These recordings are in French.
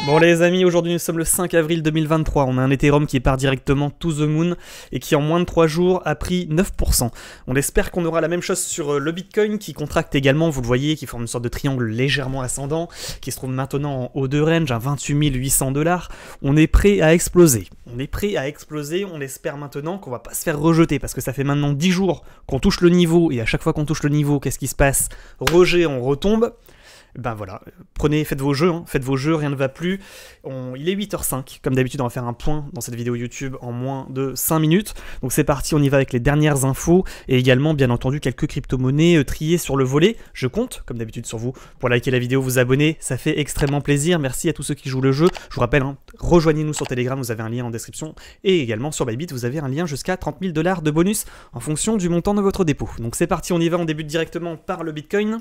Bon les amis, aujourd'hui nous sommes le 5 avril 2023, on a un Ethereum qui part directement to the moon et qui en moins de 3 jours a pris 9%. On espère qu'on aura la même chose sur le Bitcoin qui contracte également, vous le voyez, qui forme une sorte de triangle légèrement ascendant, qui se trouve maintenant en haut de range à 28 800 $. On est prêt à exploser, on espère maintenant qu'on va pas se faire rejeter parce que ça fait maintenant 10 jours qu'on touche le niveau et à chaque fois qu'on touche le niveau, qu'est-ce qui se passe? Rejet, on retombe. Ben voilà, faites vos jeux, rien ne va plus. Il est 8h05, comme d'habitude on va faire un point dans cette vidéo YouTube en moins de 5 minutes. Donc c'est parti, on y va avec les dernières infos et également bien entendu quelques crypto-monnaies triées sur le volet. Je compte, comme d'habitude sur vous, pour liker la vidéo, vous abonner, ça fait extrêmement plaisir. Merci à tous ceux qui jouent le jeu. Je vous rappelle, rejoignez-nous sur Telegram, vous avez un lien en description. Et également sur Bybit, vous avez un lien jusqu'à 30 000 $ de bonus en fonction du montant de votre dépôt. Donc c'est parti, on y va, on débute directement par le Bitcoin.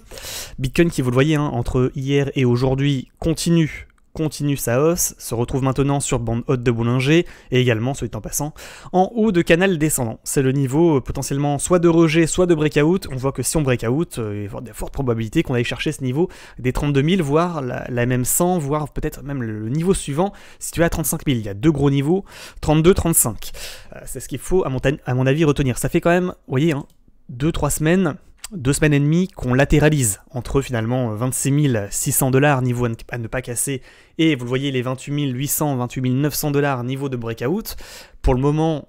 Bitcoin qui, vous le voyez, entre hier et aujourd'hui continue sa hausse, se retrouve maintenant sur bande haute de Bollinger et également, soit en passant, en haut de canal descendant. C'est le niveau potentiellement soit de rejet, soit de breakout. On voit que si on breakout, il y a de fortes probabilités qu'on aille chercher ce niveau des 32 000, voire la même 100, voire peut-être même le niveau suivant situé à 35 000. Il y a deux gros niveaux, 32, 35. C'est ce qu'il faut, à mon avis, retenir. Ça fait quand même, vous voyez, 2-3 semaines... 2 semaines et demie qu'on latéralise entre finalement 26 600 $, niveau à ne pas casser, et vous le voyez les 28 800, 28 900 $, niveau de breakout. Pour le moment,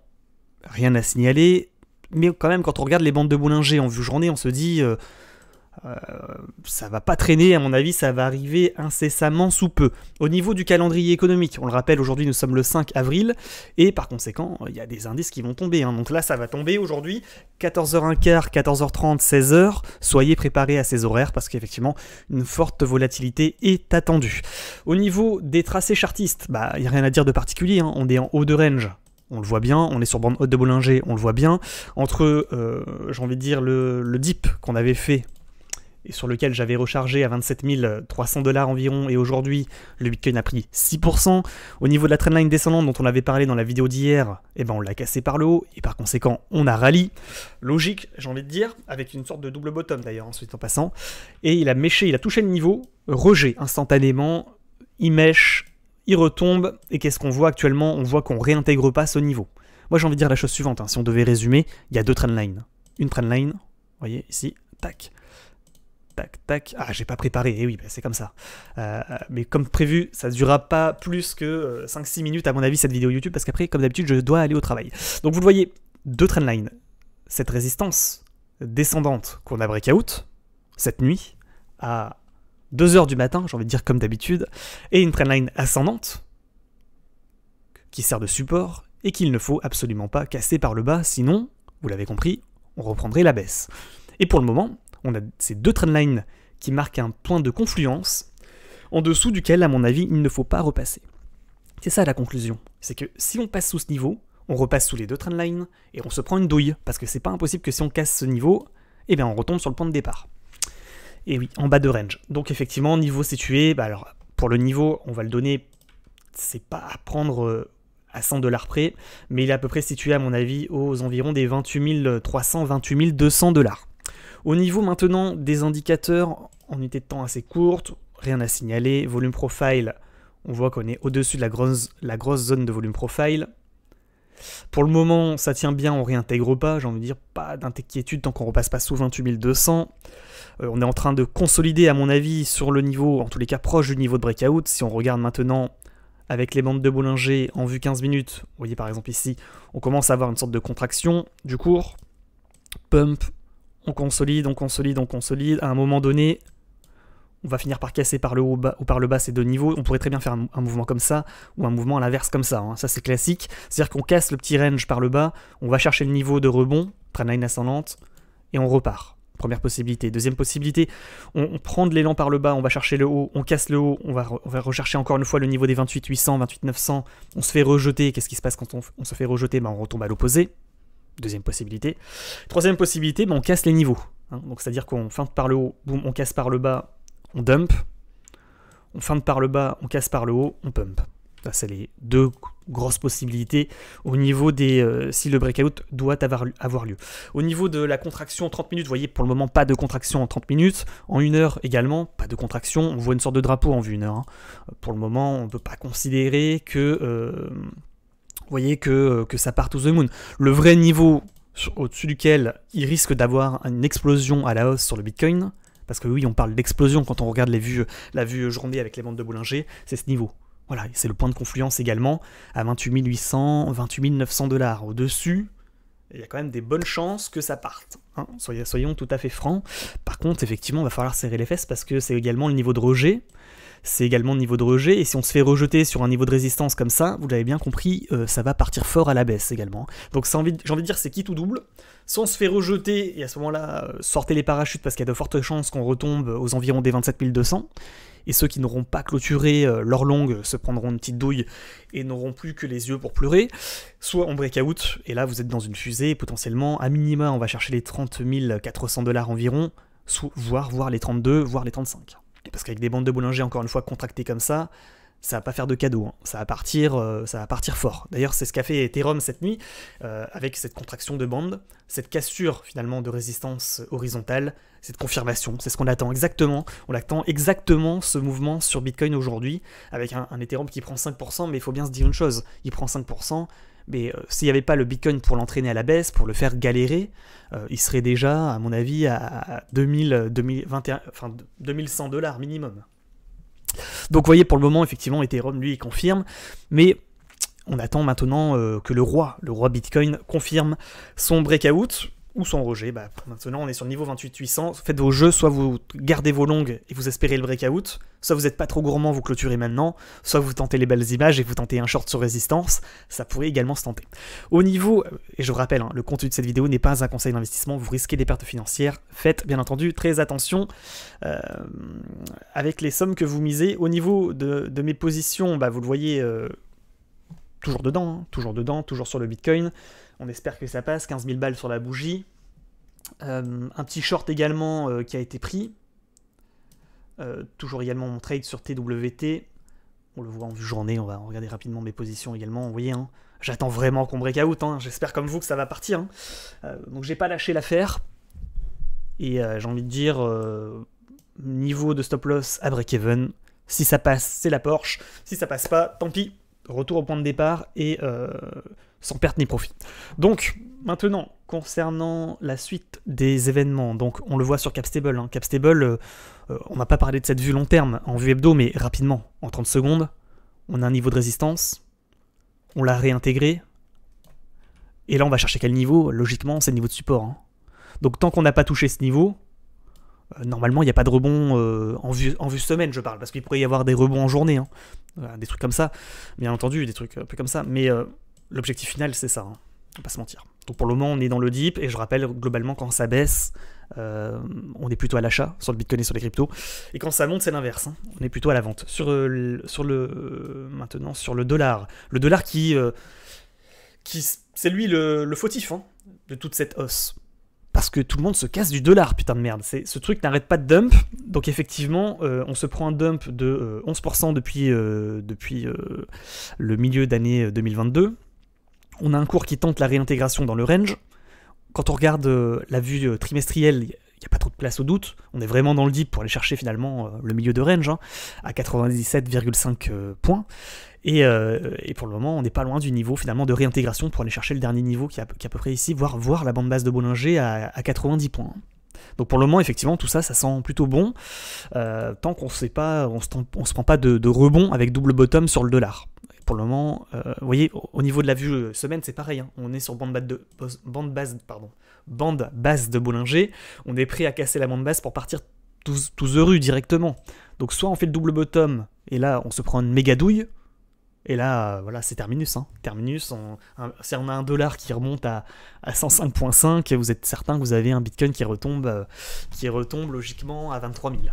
rien à signaler, mais quand même quand on regarde les bandes de Bollinger en vue journée, on se dit ça va pas traîner, à mon avis ça va arriver incessamment sous peu. Au niveau du calendrier économique, on le rappelle, aujourd'hui nous sommes le 5 avril et par conséquent il y a des indices qui vont tomber, donc là ça va tomber aujourd'hui 14h15, 14h30, 16h, soyez préparés à ces horaires parce qu'effectivement une forte volatilité est attendue. Au niveau des tracés chartistes, il n'y a rien à dire de particulier, on est en haut de range. On le voit bien, on est sur bande haute de Bollinger, on le voit bien. Entre, j'ai envie de dire, le dip qu'on avait fait et sur lequel j'avais rechargé à 27 300 $ environ, et aujourd'hui, le Bitcoin a pris 6%. Au niveau de la trendline descendante dont on avait parlé dans la vidéo d'hier, on l'a cassé par le haut, et par conséquent, on a rallye. Logique, j'ai envie de dire, avec une sorte de double bottom d'ailleurs, ensuite en passant. Et il a touché le niveau, rejet instantanément, il mèche, il retombe, et qu'est-ce qu'on voit actuellement? On voit qu'on réintègre pas ce niveau. Moi j'ai envie de dire la chose suivante, si on devait résumer, il y a deux trendlines. Une trendline, vous voyez ici, tac, tac, tac. Ah, j'ai pas préparé, et oui, c'est comme ça. Mais comme prévu, ça ne durera pas plus que 5-6 minutes à mon avis cette vidéo YouTube, parce qu'après, comme d'habitude, je dois aller au travail. Donc vous le voyez, deux trendlines. Cette résistance descendante qu'on a breakout, cette nuit, à 2h du matin, j'ai envie de dire comme d'habitude, et une trendline ascendante, qui sert de support, et qu'il ne faut absolument pas casser par le bas, sinon, vous l'avez compris, on reprendrait la baisse. Et pour le moment, on a ces deux trendlines qui marquent un point de confluence, en dessous duquel, à mon avis, il ne faut pas repasser. C'est ça la conclusion, c'est que si on passe sous ce niveau, on repasse sous les deux trendlines, et on se prend une douille, parce que c'est pas impossible que si on casse ce niveau, on retombe sur le point de départ. Et oui, en bas de range. Donc effectivement, niveau situé, alors pour le niveau, on va le donner, c'est pas à prendre à 100 $ près, mais il est à peu près situé à mon avis aux environs des 28 300, 28 200 $. Au niveau maintenant des indicateurs, en unité de temps assez courte, rien à signaler. Volume profile, on voit qu'on est au-dessus de la grosse zone de volume profile. Pour le moment, ça tient bien, on réintègre pas, j'ai envie de dire, pas d'inquiétude tant qu'on repasse pas sous 28 200. On est en train de consolider, à mon avis, sur le niveau, en tous les cas proche du niveau de breakout. Si on regarde maintenant avec les bandes de Bollinger en vue 15 minutes, vous voyez par exemple ici, on commence à avoir une sorte de contraction du cours, pump, on consolide, on consolide, on consolide. À un moment donné, on va finir par casser par le haut ou par le bas ces deux niveaux. On pourrait très bien faire un mouvement comme ça, ou un mouvement à l'inverse comme ça. Ça c'est classique. C'est-à-dire qu'on casse le petit range par le bas, on va chercher le niveau de rebond, trendline ascendante, et on repart. Première possibilité. Deuxième possibilité, on prend de l'élan par le bas, on va chercher le haut, on casse le haut, on va rechercher encore une fois le niveau des 28 800, 28 900, on se fait rejeter. Qu'est-ce qui se passe quand on se fait rejeter? On retombe à l'opposé. Deuxième possibilité. Troisième possibilité, on casse les niveaux. Donc c'est-à-dire qu'on feinte par le haut, boum, on casse par le bas, on dump. On feinte par le bas, on casse par le haut, on pump. Ça, c'est les deux grosse possibilité au niveau des... si le breakout doit avoir lieu. Au niveau de la contraction en 30 minutes, vous voyez, pour le moment, pas de contraction en 30 minutes. En 1 heure également, pas de contraction. On voit une sorte de drapeau en vue 1 heure. Hein. Pour le moment, on ne peut pas considérer que... vous voyez que ça part to the moon. Le vrai niveau au-dessus duquel il risque d'avoir une explosion à la hausse sur le Bitcoin, parce que oui, on parle d'explosion quand on regarde la vue journée avec les bandes de Bollinger, c'est ce niveau. Voilà, c'est le point de confluence également, à 28 800, 28 900 $. Au-dessus, il y a quand même des bonnes chances que ça parte. Hein, soyons tout à fait francs. Par contre, effectivement, il va falloir serrer les fesses parce que c'est également le niveau de rejet. C'est également le niveau de rejet, et si on se fait rejeter sur un niveau de résistance comme ça, vous l'avez bien compris, ça va partir fort à la baisse également. Donc j'ai envie de dire, c'est quitte ou double. Soit on se fait rejeter, et à ce moment-là, sortez les parachutes, parce qu'il y a de fortes chances qu'on retombe aux environs des 27 200, et ceux qui n'auront pas clôturé leur longue se prendront une petite douille, et n'auront plus que les yeux pour pleurer. Soit on breakout, et là vous êtes dans une fusée, potentiellement, à minima, on va chercher les 30 400 $ environ, voire les 32, voire les 35. Parce qu'avec des bandes de Bollinger, encore une fois, contractées comme ça va pas faire de cadeau, hein. Ça va partir fort. D'ailleurs, c'est ce qu'a fait Ethereum cette nuit, avec cette contraction de bande, cette cassure finalement de résistance horizontale, cette confirmation, c'est ce qu'on attend exactement. On attend exactement ce mouvement sur Bitcoin aujourd'hui, avec un Ethereum qui prend 5%, mais il faut bien se dire une chose, il prend 5%, mais s'il n'y avait pas le Bitcoin pour l'entraîner à la baisse, pour le faire galérer, il serait déjà, à mon avis, à 2100 $ minimum. Donc vous voyez, pour le moment, effectivement, Ethereum, lui, il confirme, mais on attend maintenant que le roi Bitcoin, confirme son breakout ou son rejet. Bah, maintenant, on est sur le niveau 28 800. Faites vos jeux, soit vous gardez vos longues et vous espérez le breakout, soit vous n'êtes pas trop gourmand, vous clôturez maintenant, soit vous tentez les belles images et vous tentez un short sur résistance, ça pourrait également se tenter. Au niveau, et je vous rappelle, hein, le contenu de cette vidéo n'est pas un conseil d'investissement, vous risquez des pertes financières, faites bien entendu très attention avec les sommes que vous misez. Au niveau de mes positions, bah, vous le voyez, toujours dedans, toujours sur le Bitcoin. On espère que ça passe, 15 000 balles sur la bougie. Un petit short également qui a été pris. Toujours également mon trade sur TWT. On le voit en vue journée, on va regarder rapidement mes positions également. Vous voyez, hein, j'attends vraiment qu'on breakout. Hein, j'espère comme vous que ça va partir. Hein. Donc j'ai pas lâché l'affaire. Et j'ai envie de dire, niveau de stop loss à break-even. Si ça passe, c'est la Porsche. Si ça passe pas, tant pis. Retour au point de départ et sans perte ni profit. Donc, maintenant, concernant la suite des événements, donc on le voit sur Capstable. Hein. Capstable, on n'a pas parlé de cette vue long terme en vue hebdo, mais rapidement, en 30 secondes, on a un niveau de résistance, on l'a réintégré, et là on va chercher quel niveau? Logiquement, c'est le niveau de support. Hein. Donc tant qu'on n'a pas touché ce niveau, normalement il n'y a pas de rebond en vue semaine, je parle, parce qu'il pourrait y avoir des rebonds en journée, hein. Des trucs comme ça, bien entendu, des trucs un peu comme ça, mais l'objectif final c'est ça, hein. On va pas se mentir. Donc pour le moment on est dans le dip, et je rappelle globalement quand ça baisse, on est plutôt à l'achat sur le Bitcoin et sur les cryptos, et quand ça monte c'est l'inverse, hein. On est plutôt à la vente. Maintenant sur le dollar qui c'est lui le fautif, hein, de toute cette hausse. Parce que tout le monde se casse du dollar, putain de merde. Ce truc n'arrête pas de dump. Donc effectivement, on se prend un dump de 11% depuis le milieu d'année 2022. On a un cours qui tente la réintégration dans le range. Quand on regarde la vue trimestrielle, il n'y a pas trop de place au doute. On est vraiment dans le deep pour aller chercher finalement le milieu de range, hein, à 97,5 points. Et pour le moment, on n'est pas loin du niveau finalement de réintégration pour aller chercher le dernier niveau qui est à peu près ici, voir la bande basse de Bollinger à 90 points. Donc pour le moment, effectivement, tout ça, ça sent plutôt bon, tant qu'on se prend pas de rebond avec double bottom sur le dollar. Pour le moment, vous voyez, au niveau de la vue semaine, c'est pareil, hein, on est sur bande basse de Bollinger, on est prêt à casser la bande basse pour partir tous heureux directement. Donc soit on fait le double bottom, et là, on se prend une méga douille, et là, voilà, c'est terminus. Hein. Terminus, si on a un dollar qui remonte à 105,5, vous êtes certain que vous avez un Bitcoin qui retombe logiquement à 23 000.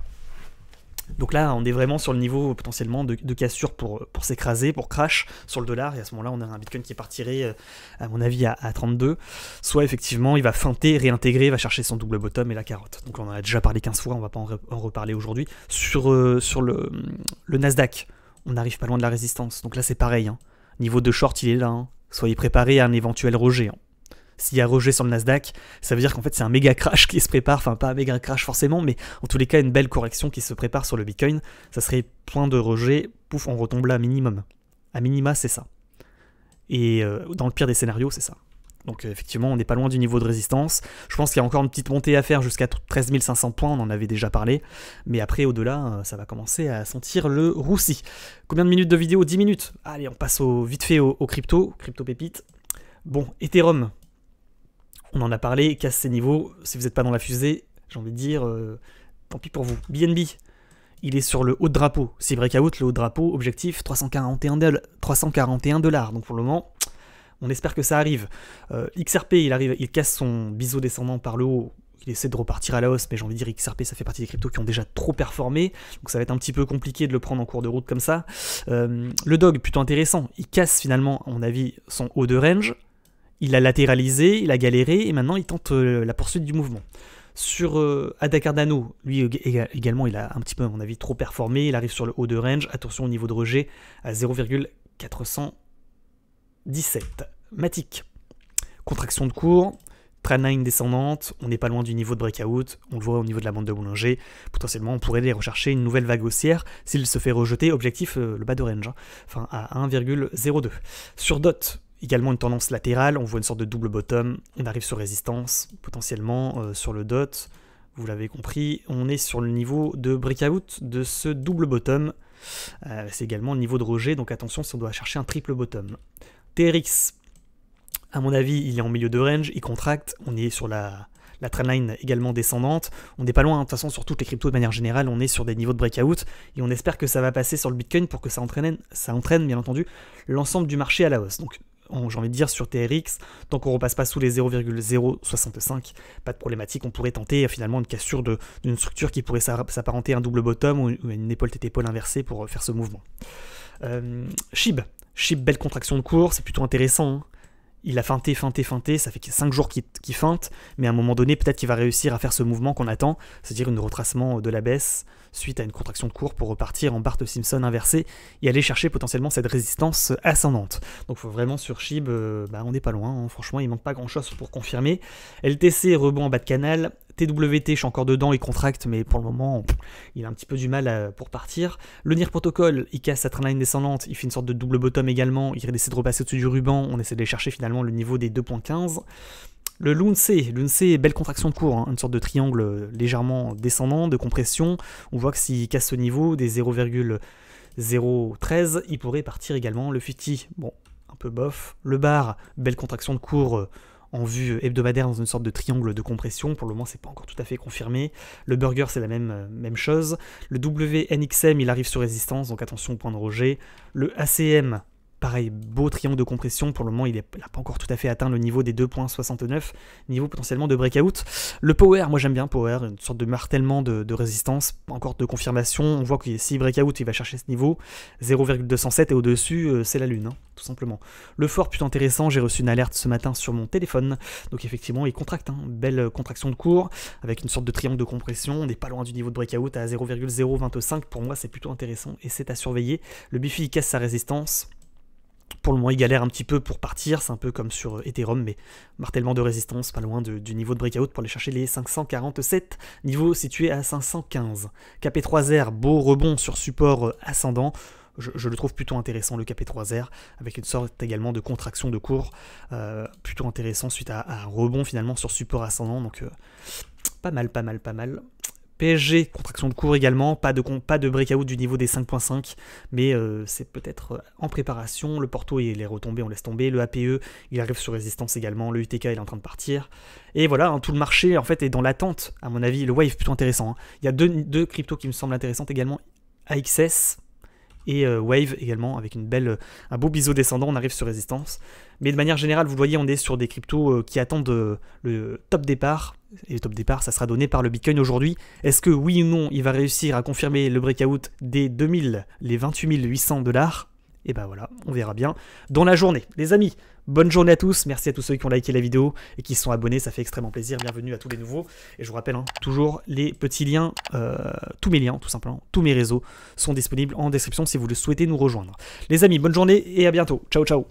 Donc là, on est vraiment sur le niveau potentiellement de cassure pour s'écraser, pour crash sur le dollar. Et à ce moment-là, on a un Bitcoin qui partirait, à mon avis, à 32. Soit effectivement, il va feinter, réintégrer, va chercher son double bottom et la carotte. Donc on en a déjà parlé 15 fois, on va pas en reparler aujourd'hui. Sur le Nasdaq, on n'arrive pas loin de la résistance. Donc là, c'est pareil. Hein. Niveau de short, il est là. Hein. Soyez préparés à un éventuel rejet. Hein. S'il y a rejet sur le Nasdaq, ça veut dire qu'en fait c'est un méga crash qui se prépare, enfin pas un méga crash forcément, mais en tous les cas une belle correction qui se prépare sur le Bitcoin. Ça serait point de rejet, pouf, on retombe là à minimum. À minima, c'est ça. Et dans le pire des scénarios, c'est ça. Donc effectivement, on n'est pas loin du niveau de résistance. Je pense qu'il y a encore une petite montée à faire jusqu'à 13 500 points, on en avait déjà parlé. Mais après, au-delà, ça va commencer à sentir le roussi. Combien de minutes de vidéo? 10 minutes. Allez, on passe vite fait au crypto pépites. Bon, Ethereum. On en a parlé, casse ses niveaux. Si vous n'êtes pas dans la fusée, j'ai envie de dire, tant pis pour vous. BNB, il est sur le haut de drapeau. Si breakout, le haut de drapeau, objectif 341 $. Donc pour le moment, on espère que ça arrive. XRP, il casse son biseau descendant par le haut. Il essaie de repartir à la hausse, mais j'ai envie de dire XRP, ça fait partie des cryptos qui ont déjà trop performé. Donc ça va être un petit peu compliqué de le prendre en cours de route comme ça. Le DOG, plutôt intéressant. Il casse finalement, à mon avis, son haut de range. Il a latéralisé, il a galéré, et maintenant il tente la poursuite du mouvement. Sur Ada Cardano, lui également, il a un petit peu, à mon avis, trop performé. Il arrive sur le haut de range. Attention au niveau de rejet à 0,417. Matic, contraction de cours, trendline descendante. On n'est pas loin du niveau de breakout. On le voit au niveau de la bande de Bollinger. Potentiellement, on pourrait aller rechercher une nouvelle vague haussière s'il se fait rejeter. Objectif, le bas de range, hein, enfin à 1,02. Sur DOT, également une tendance latérale, on voit une sorte de double bottom, on arrive sur résistance, potentiellement sur le DOT, vous l'avez compris, on est sur le niveau de breakout de ce double bottom, c'est également le niveau de rejet, donc attention si on doit chercher un triple bottom. TRX, à mon avis, il est en milieu de range, il contracte, on est sur la trendline également descendante, on n'est pas loin, de toute façon sur toutes les cryptos de manière générale, on est sur des niveaux de breakout, et on espère que ça va passer sur le Bitcoin pour que ça entraîne bien entendu l'ensemble du marché à la hausse. Donc j'ai envie de dire sur TRX, tant qu'on ne repasse pas sous les 0,065, pas de problématique, on pourrait tenter finalement une cassure d'une structure qui pourrait s'apparenter à un double bottom ou une épaule tête épaule inversée pour faire ce mouvement. SHIB, belle contraction de cours, c'est plutôt intéressant, hein. Il a feinté, ça fait 5 jours qu'il feinte, mais à un moment donné, peut-être qu'il va réussir à faire ce mouvement qu'on attend, c'est-à-dire un retracement de la baisse suite à une contraction de cours pour repartir en Bart Simpson inversé et aller chercher potentiellement cette résistance ascendante. Donc vraiment sur SHIB, on n'est pas loin, hein. Franchement il manque pas grand-chose pour confirmer. LTC, rebond en bas de canal. TWT, je suis encore dedans, il contracte, mais pour le moment, il a un petit peu du mal pour partir. Le NIR Protocol, il casse sa trendline descendante, il fait une sorte de double bottom également, il essaie de repasser au-dessus du ruban, on essaie d'aller chercher finalement le niveau des 2.15. Le Lunce, belle contraction de cours, hein, une sorte de triangle légèrement descendant, de compression. On voit que s'il casse ce niveau des 0,013, il pourrait partir également. Le FUTI, bon, un peu bof. Le bar, belle contraction de cours en vue hebdomadaire dans une sorte de triangle de compression. Pour le moment, c'est pas encore tout à fait confirmé. Le burger, c'est la même chose. Le WNXM, il arrive sur résistance, donc attention au point de rejet. Le ACM, pareil, beau triangle de compression. Pour le moment, il n'a pas encore tout à fait atteint le niveau des 2.69, niveau potentiellement de breakout. Le Power, moi j'aime bien Power, une sorte de martèlement de résistance, pas encore de confirmation. On voit que si breakout, il va chercher ce niveau, 0,207 et au-dessus, c'est la lune, hein, tout simplement. Le Fort, plutôt intéressant, j'ai reçu une alerte ce matin sur mon téléphone. Donc effectivement, il contracte, hein, belle contraction de cours, avec une sorte de triangle de compression. On n'est pas loin du niveau de breakout à 0,025. Pour moi, c'est plutôt intéressant et c'est à surveiller. Le Bifi, il casse sa résistance. Pour le moment, il galère un petit peu pour partir, c'est un peu comme sur Ethereum, mais martèlement de résistance, pas loin du niveau de breakout pour aller chercher les 547, niveau situé à 515. KP3R, beau rebond sur support ascendant, je le trouve plutôt intéressant le KP3R, avec une sorte également de contraction de cours, plutôt intéressant suite à un rebond finalement sur support ascendant, donc pas mal. PSG, contraction de cours également, pas de breakout du niveau des 5.5, mais c'est peut-être en préparation. Le Porto, il est retombé, on laisse tomber. Le APE, il arrive sur résistance également. Le UTK, il est en train de partir. Et voilà, hein, tout le marché, en fait, est dans l'attente, à mon avis. Le Wave, plutôt intéressant, hein. Il y a deux cryptos qui me semblent intéressantes également. AXS et Wave également, avec un beau biseau descendant, on arrive sur résistance. Mais de manière générale, vous le voyez, on est sur des cryptos qui attendent le top départ. Et le top départ, ça sera donné par le Bitcoin aujourd'hui. Est-ce que oui ou non, il va réussir à confirmer le breakout des 2000, les 28 800 $? Et ben voilà, on verra bien dans la journée. Les amis, Bonne journée à tous, merci à tous ceux qui ont liké la vidéo et qui se sont abonnés, ça fait extrêmement plaisir, bienvenue à tous les nouveaux. Et je vous rappelle, hein, toujours les petits liens, tous mes liens tout simplement, tous mes réseaux sont disponibles en description si vous le souhaitez nous rejoindre. Les amis, bonne journée et à bientôt, ciao ciao.